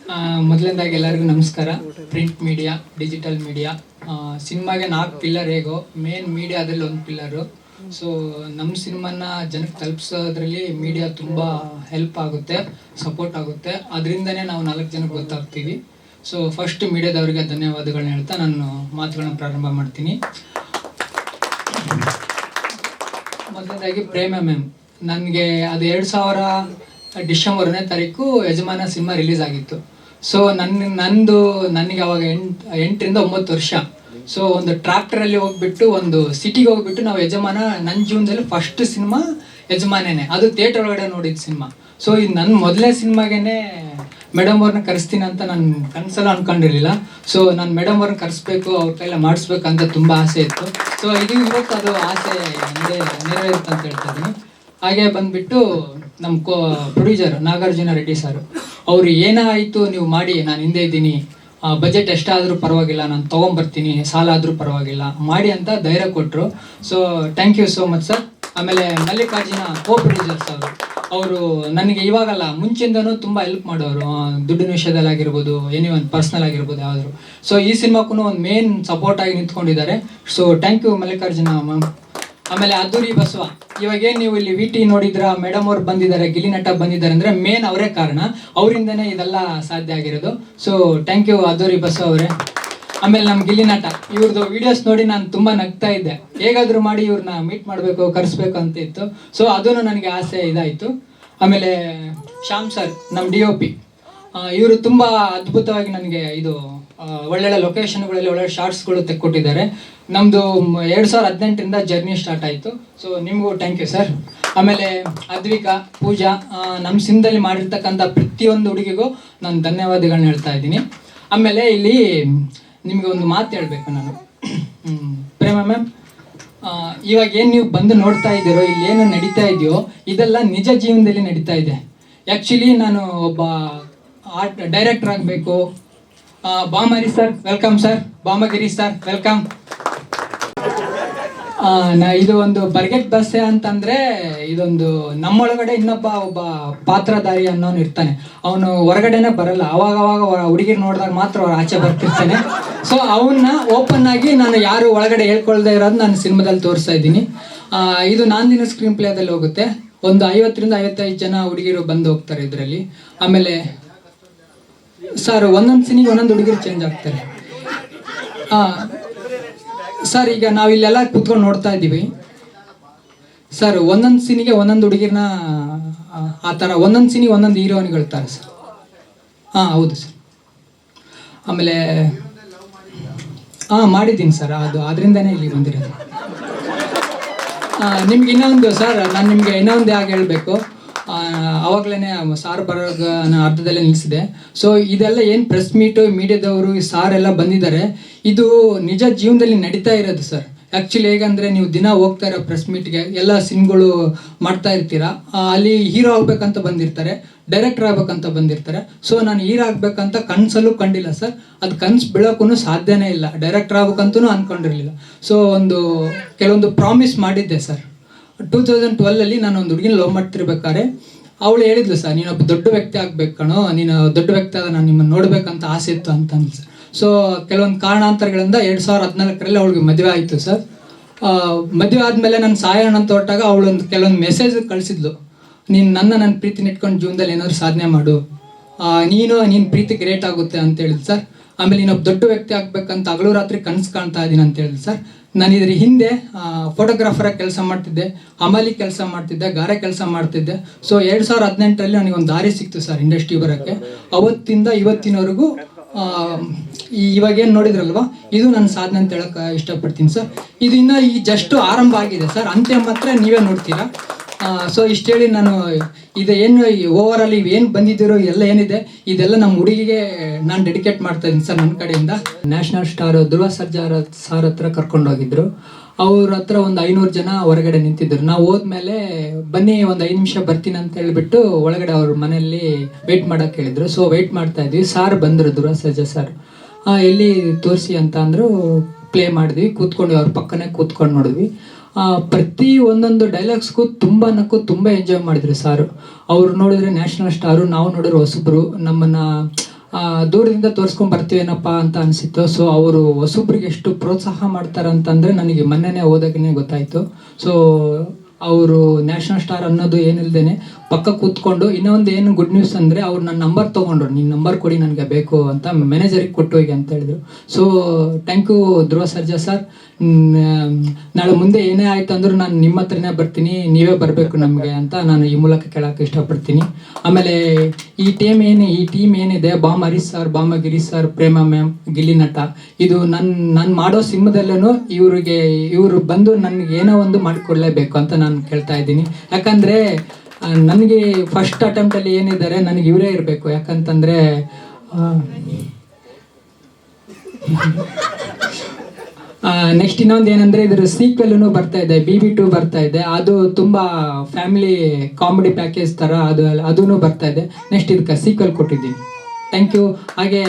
ಮೊದಲನೇದಾಗಿ ಎಲ್ಲರಿಗೂ ನಮಸ್ಕಾರ. ಪ್ರಿಂಟ್ ಮೀಡಿಯಾ, ಡಿಜಿಟಲ್ ಮೀಡಿಯಾ, ಸಿನಿಮಾಗೆ 4 ಪಿಲ್ಲರ್ ಹೇಗೋ ಮೇನ್ ಮೀಡಿಯಾದಲ್ಲಿ ಒಂದು ಪಿಲ್ಲರು. ಸೊ ನಮ್ಮ ಸಿನಿಮಾನ ಜನಕ್ಕೆ ತಲುಪಿಸೋದ್ರಲ್ಲಿ ಮೀಡಿಯಾ ತುಂಬ ಹೆಲ್ಪ್ ಆಗುತ್ತೆ, ಸಪೋರ್ಟ್ ಆಗುತ್ತೆ. ಅದರಿಂದನೇ ನಾವು 4 ಜನಕ್ಕೆ ಗೊತ್ತಾಗ್ತೀವಿ. ಸೊ ಫಸ್ಟ್ ಮೀಡಿಯಾದವರಿಗೆ ಧನ್ಯವಾದಗಳನ್ನ ಹೇಳ್ತಾ ನಾನು ಮಾತುಗಳನ್ನ ಪ್ರಾರಂಭ ಮಾಡ್ತೀನಿ. ಮೊದಲನೇದಾಗಿ ಪ್ರೇಮ ಮ್ಯಾಮ್, ನನಗೆ ಅದು 2000 ಡಿಸೆಂಬರ್ 1ನೇ ತಾರೀಕು ಯಜಮಾನ ಸಿನಿಮಾ ರಿಲೀಸ್ ಆಗಿತ್ತು. ಸೊ ನನಗೆ ಅವಾಗ 8ರಿಂದ 9 ವರ್ಷ. ಸೊ ಒಂದು ಟ್ರ್ಯಾಕ್ಟರಲ್ಲಿ ಹೋಗ್ಬಿಟ್ಟು ಒಂದು ಸಿಟಿಗೆ ಹೋಗ್ಬಿಟ್ಟು ನಾವು ಯಜಮಾನ ನನ್ನ ಜೀವನದಲ್ಲಿ ಫಸ್ಟ್ ಸಿನಿಮಾ ಯಜಮಾನೇನೆ, ಅದು ಥಿಯೇಟರ್ ಒಳಗಡೆ ನೋಡಿದ ಸಿನಿಮಾ. ಸೊ ಇದು ನನ್ನ ಮೊದಲನೇ ಸಿನಿಮಾಗೇನೆ ಮೇಡಮ್ ಅವ್ರನ್ನ ಕರೆಸ್ತೀನಿ ಅಂತ ನಾನು ಕನಸಲ್ಲ ಅನ್ಕೊಂಡಿರಲಿಲ್ಲ. ಸೊ ನಾನು ಮೇಡಮ್ ಅವ್ರನ್ನ ಕರೆಸ್ಬೇಕು, ಅವ್ರ ಕೈಲ ಮಾಡಿಸ್ಬೇಕು ಅಂತ ತುಂಬ ಆಸೆ ಇತ್ತು. ಸೊ ಇವತ್ತು ಅದು ಆಸೆ ನೆರವೇರುತ್ತೆ ಅಂತ ಹೇಳ್ತಾ ಇದ್ದೀನಿ. ಹಾಗೆ ಬಂದ್ಬಿಟ್ಟು ನಮ್ಮ ಪ್ರೊಡ್ಯೂಸರ್ ನಾಗಾರ್ಜುನ ರೆಡ್ಡಿ ಸರ್, ಅವರು ಏನಾಯಿತು ನೀವು ಮಾಡಿ, ನಾನು ಹಿಂದೆ ಇದ್ದೀನಿ, ಬಜೆಟ್ ಎಷ್ಟಾದರೂ ಪರವಾಗಿಲ್ಲ, ನಾನು ತೊಗೊಂಬರ್ತೀನಿ, ಸಾಲ ಆದರೂ ಪರವಾಗಿಲ್ಲ ಮಾಡಿ ಅಂತ ಧೈರ್ಯ ಕೊಟ್ಟರು. So thank you so much sir. ಆಮೇಲೆ ಮಲ್ಲಿಕಾರ್ಜುನ ಪ್ರೊಡ್ಯೂಸರ್ಸ್ ಅವರು ನನಗೆ ಇವಾಗಲ್ಲ ಮುಂಚೆಯಿಂದನೂ ತುಂಬ ಹೆಲ್ಪ್ ಮಾಡೋರು, ದುಡ್ಡಿನ ವಿಷಯದಲ್ಲಿ ಆಗಿರ್ಬೋದು, ಒಂದು ಪರ್ಸ್ನಲ್ ಆಗಿರ್ಬೋದು ಯಾವ್ದಾದ್ರು. ಸೊ ಈ ಸಿನಿಮಾಕ್ಕೂ ಒಂದು ಮೇನ್ ಸಪೋರ್ಟ್ ಆಗಿ ನಿಂತ್ಕೊಂಡಿದ್ದಾರೆ. So thank you Mallikarjuna ma'am. ಆಮೇಲೆ ಅದ್ದೂರಿ ಬಸವ, ಇವಾಗೇನು ನೀವು ಇಲ್ಲಿ VT ನೋಡಿದ್ರ, ಮೇಡಮ್ ಅವ್ರು ಬಂದಿದ್ದಾರೆ, ಗಿಲ್ಲಿ ನಟ ಬಂದಿದ್ದಾರೆ ಅಂದರೆ ಮೇನ್ ಅವರೇ ಕಾರಣ, ಅವರಿಂದನೇ ಇದೆಲ್ಲ ಸಾಧ್ಯ ಆಗಿರೋದು. ಸೊ ಥ್ಯಾಂಕ್ ಯು ಅದ್ದೂರಿ ಬಸವ ಅವರೇ. ಆಮೇಲೆ ನಮ್ಮ ಗಿಲ್ಲಿ ನಟ, ಇವ್ರದ್ದು ವಿಡಿಯೋಸ್ ನೋಡಿ ನಾನು ತುಂಬ ನಗ್ತಾ ಇದ್ದೆ, ಹೇಗಾದರೂ ಮಾಡಿ ಇವ್ರನ್ನ ಮೀಟ್ ಮಾಡಬೇಕು, ಕರೆಸ್ಬೇಕು ಅಂತ ಇತ್ತು. ಸೊ ಅದೂ ನನಗೆ ಆಸೆ ಇದಾಯಿತು. ಆಮೇಲೆ ಶ್ಯಾಮ್ ಸರ್, ನಮ್ಮ DOP, ಇವರು ತುಂಬ ಅದ್ಭುತವಾಗಿ ನನಗೆ ಇದು ಒಳ್ಳೊಳ್ಳೆ ಲೊಕೇಶನ್ಗಳಲ್ಲಿ ಒಳ್ಳೆ ಶಾರ್ಟ್ಸ್ಗಳು ತೆಕ್ಕೊಟ್ಟಿದ್ದಾರೆ. ನಮ್ಮದು 2018ರಿಂದ ಜರ್ನಿ ಸ್ಟಾರ್ಟ್ ಆಯಿತು. ಸೊ ನಿಮಗೂ ಥ್ಯಾಂಕ್ ಯು ಸರ್. ಆಮೇಲೆ ಅದ್ವಿಕಾ, ಪೂಜಾ, ನಮ್ಮ ಸಿನಿಮಾದಲ್ಲಿ ಮಾಡಿರ್ತಕ್ಕಂಥ ಪ್ರತಿಯೊಂದು ಹುಡುಗಿಗೂ ನಾನು ಧನ್ಯವಾದಗಳನ್ನ ಹೇಳ್ತಾ ಇದ್ದೀನಿ. ಆಮೇಲೆ ಇಲ್ಲಿ ನಿಮಗೆ ಒಂದು ಮಾತು ಹೇಳಬೇಕು ನಾನು. ಪ್ರೇಮ ಮ್ಯಾಮ್, ಇವಾಗ ಏನು ನೀವು ಬಂದು ನೋಡ್ತಾ ಇದ್ದೀರೋ, ಇಲ್ಲೇನು ನಡೀತಾ ಇದೆಯೋ ಇದೆಲ್ಲ ನಿಜ ಜೀವನದಲ್ಲಿ ನಡೀತಾ ಇದೆ. ಆ್ಯಕ್ಚುಲಿ ನಾನು ಒಬ್ಬ ಡೈರೆಕ್ಟರ್ ಆಗಬೇಕು. ಬಾಮರಿ ಸರ್ ವೆಲ್ಕಮ್ ಸರ್, ಬಾಮಗಿರಿ ಸರ್ ವೆಲ್ಕಮ್. ಇದು ಒಂದು ಬರ್ಗೆಟ್ ಬಸ್ಸೆ ಅಂತಂದರೆ ಇದೊಂದು ನಮ್ಮೊಳಗಡೆ ಒಬ್ಬ ಪಾತ್ರಧಾರಿ ಅನ್ನೋನು ಇರ್ತಾನೆ, ಅವನು ಹೊರಗಡೆನೆ ಬರಲ್ಲ, ಅವಾಗ ಹುಡುಗಿರು ನೋಡಿದಾಗ ಮಾತ್ರ ಅವ್ರು ಆಚೆ ಬರ್ತಿರ್ತಾನೆ. ಸೊ ಅವನ್ನ ಓಪನ್ ಆಗಿ ನಾನು ಯಾರು ಒಳಗಡೆ ಹೇಳ್ಕೊಳ್ದೇ ಇರೋದು ನಾನು ಸಿನಿಮಾದಲ್ಲಿ ತೋರಿಸ್ತಾ ಇದ್ದೀನಿ. ಇದು ನಾಂದಿನ ಸ್ಕ್ರೀನ್ ಪ್ಲೇದಲ್ಲಿ ಹೋಗುತ್ತೆ. ಒಂದು 50ರಿಂದ 55 ಜನ ಹುಡುಗಿರು ಬಂದು ಹೋಗ್ತಾರೆ ಇದರಲ್ಲಿ. ಆಮೇಲೆ ಸರ್ ಒಂದೊಂದು ಸೀನಿಗೆ ಒಂದೊಂದು ಹುಡುಗಿರು ಚೇಂಜ್ ಆಗ್ತಾರೆ. ಸರ್ ಈಗ ನಾವಿಲ್ಲೆಲ್ಲ ಕೂತ್ಕೊಂಡು ನೋಡ್ತಾ ಇದ್ದೀವಿ ಸರ್, ಒಂದೊಂದು ಸೀನಿಗೆ ಒಂದೊಂದು ಹುಡುಗಿರ್ನ ಆ ಥರ ಒಂದೊಂದು ಸೀನಿಗೆ ಒಂದೊಂದು ಹೀರೋಯಿನ್ಗಳಿರ್ತಾರೆ ಸರ್. ಹೌದು ಸರ್. ಆಮೇಲೆ ಮಾಡಿದ್ದೀನಿ ಸರ್, ಅದರಿಂದನೇ ಇಲ್ಲಿ ಬಂದಿರೋದು. ನಿಮ್ಗೆ ಇನ್ನೊಂದು ಸರ್, ನಾನು ನಿಮಗೆ ಇನ್ನೊಂದು ಯಾಕೆ ಹೇಳಬೇಕು, ಆವಾಗಲೇ ಸಾರ್ ಬರೋಗ ನಾನು ಅರ್ಧದಲ್ಲೇ ನಿಲ್ಲಿಸಿದೆ. ಸೊ ಇದೆಲ್ಲ ಏನು ಪ್ರೆಸ್ ಮೀಟು, ಮೀಡಿಯಾದವರು ಸಾರ್ ಎಲ್ಲ ಬಂದಿದ್ದಾರೆ, ಇದು ನಿಜ ಜೀವನದಲ್ಲಿ ನಡೀತಾ ಇರೋದು ಸರ್. ಆ್ಯಕ್ಚುಲಿ ಹೇಗಂದರೆ, ನೀವು ದಿನ ಹೋಗ್ತಾ ಇರೋ ಪ್ರೆಸ್ ಮೀಟ್ಗೆ ಎಲ್ಲ ಸಿನ್ಗಳು ಮಾಡ್ತಾ ಇರ್ತೀರಾ, ಅಲ್ಲಿ ಹೀರೋ ಆಗ್ಬೇಕಂತ ಬಂದಿರ್ತಾರೆ, ಡೈರೆಕ್ಟರ್ ಆಗ್ಬೇಕಂತ ಬಂದಿರ್ತಾರೆ. ಸೊ ನಾನು ಹೀರೋ ಆಗ್ಬೇಕಂತ ಕನಸಲ್ಲೂ ಕಂಡಿಲ್ಲ ಸರ್, ಅದು ಕನಸು ಬೀಳೋಕ್ಕೂ ಸಾಧ್ಯನೇ ಇಲ್ಲ, ಡೈರೆಕ್ಟರ್ ಆಗ್ಬೇಕಂತೂ ಅಂದ್ಕೊಂಡಿರಲಿಲ್ಲ. ಸೊ ಕೆಲವೊಂದು ಪ್ರಾಮಿಸ್ ಮಾಡಿದ್ದೆ ಸರ್. 2012 ನಾನು ಒಂದು ಹುಡುಗಿನ ಲವ್ ಮಾಡ್ತಿರ್ಬೇಕಾದ್ರೆ ಅವಳು ಹೇಳಿದ್ಲು ಸರ್, ನೀನೊಬ್ಬ ದೊಡ್ಡ ವ್ಯಕ್ತಿ ಆಗ್ಬೇಕು ಕಣೋ, ನೀನು ದೊಡ್ಡ ವ್ಯಕ್ತಿ ಆದ, ನಾನು ನಿಮ್ಮನ್ನು ನೋಡ್ಬೇಕಂತ ಆಸೆ ಇತ್ತು ಅಂತಂದು ಸರ್. ಸೊ ಕೆಲವೊಂದು ಕಾರಣಾಂತರಗಳಿಂದ 2014ರಲ್ಲಿ ಅವಳಿಗೆ ಮದುವೆ ಆಯಿತು ಸರ್. ಮದುವೆ ಆದಮೇಲೆ ನಾನು ಸಾಯೋಣ ಅಂತ ಹೊರಟಾಗ ಅವಳೊಂದು ಕೆಲವೊಂದು ಮೆಸೇಜ್ ಕಳಿಸಿದ್ಲು, ನನ್ನ ಪ್ರೀತಿನ ಇಟ್ಕೊಂಡು ಜೀವನದಲ್ಲಿ ಏನಾದ್ರು ಸಾಧನೆ ಮಾಡು, ನೀನು ಪ್ರೀತಿ ಗ್ರೇಟ್ ಆಗುತ್ತೆ ಅಂತ ಹೇಳಿದ್ರು ಸರ್. ಆಮೇಲೆ ನೀನೊಬ್ಬ ದೊಡ್ಡ ವ್ಯಕ್ತಿ ಆಗ್ಬೇಕಂತ ಹಗಲು ರಾತ್ರಿ ಕನಸು ಕಾಣ್ತಾ ಇದ್ದೀನಿ ಅಂತ ಹೇಳಿದ್ರು ಸರ್. ನಾನು ಇದ್ರ ಹಿಂದೆ ಫೋಟೋಗ್ರಾಫರಾಗಿ ಕೆಲಸ ಮಾಡ್ತಿದ್ದೆ, ಹಮಾಲಿ ಕೆಲಸ ಮಾಡ್ತಿದ್ದೆ, ಗಾರೆ ಕೆಲಸ ಮಾಡ್ತಿದ್ದೆ. ಸೊ 2018ರಲ್ಲಿ ನನಗೊಂದು ದಾರಿ ಸಿಕ್ತು ಸರ್ ಇಂಡಸ್ಟ್ರಿ ಬರೋಕ್ಕೆ. ಅವತ್ತಿಂದ ಇವತ್ತಿನವರೆಗೂ ಇವಾಗೇನು ನೋಡಿದ್ರಲ್ವ, ಇದು ನನ್ನ ಸಾಧನೆ ಅಂತ ಹೇಳಕ್ಕೆ ಇಷ್ಟಪಡ್ತೀನಿ ಸರ್. ಇದು ಇನ್ನೂ ಜಸ್ಟ್ ಆರಂಭ ಆಗಿದೆ ಸರ್, ಅಂತ್ಯ ಮಾತ್ರ ನೀವೇ ನೋಡ್ತೀರಾ. ಸೊ ಇಷ್ಟು ಹೇಳಿ ನಾನು ಏನು ಓವರ್ ಆಲ್ ಏನು ಬಂದಿದ್ದೀರೋ ಎಲ್ಲ ಏನಿದೆ ಇದೆಲ್ಲ ನಮ್ಮ ಹುಡುಗಿಗೆ ನಾನು ಡೆಡಿಕೇಟ್ ಮಾಡ್ತಾ ಇದ್ದೀನಿ ಸರ್ ನನ್ನ ಕಡೆಯಿಂದ. National star Dhruva Sarja sir ಹತ್ರ ಕರ್ಕೊಂಡೋಗಿದ್ರು. ಅವ್ರ ಹತ್ರ ಒಂದು 500 ಜನ ಹೊರಗಡೆ ನಿಂತಿದ್ದರು. ನಾವು ಹೋದ್ಮೇಲೆ ಬನ್ನಿ ಒಂದು 5 ನಿಮಿಷ ಬರ್ತೀನಿ ಅಂತ ಹೇಳ್ಬಿಟ್ಟು ಒಳಗಡೆ ಅವ್ರ ಮನೆಯಲ್ಲಿ ವೆಯ್ಟ್ ಮಾಡೋಕ್ಕೆ ಹೇಳಿದ್ರು. ಸೊ ವೆಯ್ಟ್ ಮಾಡ್ತಾ ಇದ್ವಿ. ಸಾರ್ ಬಂದರು, ಧ್ರುವ ಸರ್ಜಾ ಸಾರ್. ಎಲ್ಲಿ ತೋರಿಸಿ ಅಂತ ಅಂದರು. ಪ್ಲೇ ಮಾಡಿದ್ವಿ, ಕೂತ್ಕೊಂಡು ಅವ್ರ ಪಕ್ಕನೇ ಕೂತ್ಕೊಂಡು ನೋಡಿದ್ವಿ. ಪ್ರತಿ ಒಂದೊಂದು ಡೈಲಾಗ್ಸ್ಗೂ ತುಂಬ ಎಂಜಾಯ್ ಮಾಡಿದ್ರು ಸಾರು. ಅವ್ರು ನೋಡಿದ್ರೆ ನ್ಯಾಷನಲ್ ಸ್ಟಾರು, ನಾವು ನೋಡಿದ್ರೆ ಹೊಸಬ್ರು. ನಮ್ಮನ್ನು ದೂರದಿಂದ ತೋರಿಸ್ಕೊಂಡು ಬರ್ತೀವೇನಪ್ಪ ಅಂತ ಅನಿಸಿತ್ತು. ಸೊ ಅವರು ಹೊಸಬ್ರಿಗೆ ಎಷ್ಟು ಪ್ರೋತ್ಸಾಹ ಮಾಡ್ತಾರಂತಂದರೆ ನನಗೆ ಮೊನ್ನೆನೇ ಹೋದಾಗನೇ ಗೊತ್ತಾಯಿತು. ಸೊ ಅವರು ನ್ಯಾಷನಲ್ ಸ್ಟಾರ್ ಅನ್ನೋದು ಏನಿಲ್ಲದೇನೆ ಪಕ್ಕ ಕೂತ್ಕೊಂಡು, ಇನ್ನೊಂದು ಏನು ಗುಡ್ ನ್ಯೂಸ್ ಅಂದರೆ ಅವ್ರು ನನ್ನ ನಂಬರ್ ತೊಗೊಂಡ್ರು, ನಿನ್ನ ನಂಬರ್ ಕೊಡಿ ನನಗೆ ಬೇಕು ಅಂತ ಮ್ಯಾನೇಜರಿಗೆ ಕೊಟ್ಟು ಹೋಗಿ ಅಂತ ಹೇಳಿದ್ರು. So thank you Dhruva Sarja sir. ನಾಳೆ ಮುಂದೆ ಏನೇ ಆಯ್ತು ಅಂದರೂ ನಾನು ನಿಮ್ಮ ಹತ್ರನೇ ಬರ್ತೀನಿ, ನೀವೇ ಬರಬೇಕು ನಮಗೆ ಅಂತ ನಾನು ಈ ಮೂಲಕ ಕೇಳೋಕ್ಕೆ ಇಷ್ಟಪಡ್ತೀನಿ. ಆಮೇಲೆ ಈ ಟೀಮ್ ಏನಿದೆ, ಬಾಮ ಹರೀಶ್ ಸರ್, ಬಾಮ ಗಿರೀಶ್ ಸರ್, ಪ್ರೇಮ ಮ್ಯಾಮ್, ಗಿಲ್ಲಿ ನಟ, ಇದು ನಾನು ಮಾಡೋ ಸಿನಿಮಾದಲ್ಲೂ ಇವರು ಬಂದು ನನಗೆ ಏನೋ ಒಂದು ಮಾಡಿಕೊಡ್ಲೇಬೇಕು ಅಂತ ನಾನು ಕೇಳ್ತಾ ಇದ್ದೀನಿ. ಯಾಕಂದರೆ ನನಗೆ ಫಸ್ಟ್ ಅಟೆಂಪ್ಟಲ್ಲಿ ಏನಿದ್ದಾರೆ ನನಗೆ ಇವರೇ ಇರಬೇಕು. ಯಾಕಂತಂದರೆ ನೆಕ್ಸ್ಟ್ ಇನ್ನೊಂದು ಏನಂದರೆ ಇದ್ರ ಸೀಕ್ವೆಲ್ನು ಬರ್ತಾ ಇದೆ, BB2 ಬರ್ತಾ ಇದೆ. ಅದು ತುಂಬ ಫ್ಯಾಮಿಲಿ ಕಾಮಿಡಿ ಪ್ಯಾಕೇಜ್ ಥರ ಅದೂ ಬರ್ತಾ ಇದೆ. ನೆಕ್ಸ್ಟ್ ಇದಕ್ಕೆ ಸೀಕ್ವೆಲ್ ಕೊಟ್ಟಿದ್ದೀನಿ. Thank you. ಹಾಗೆ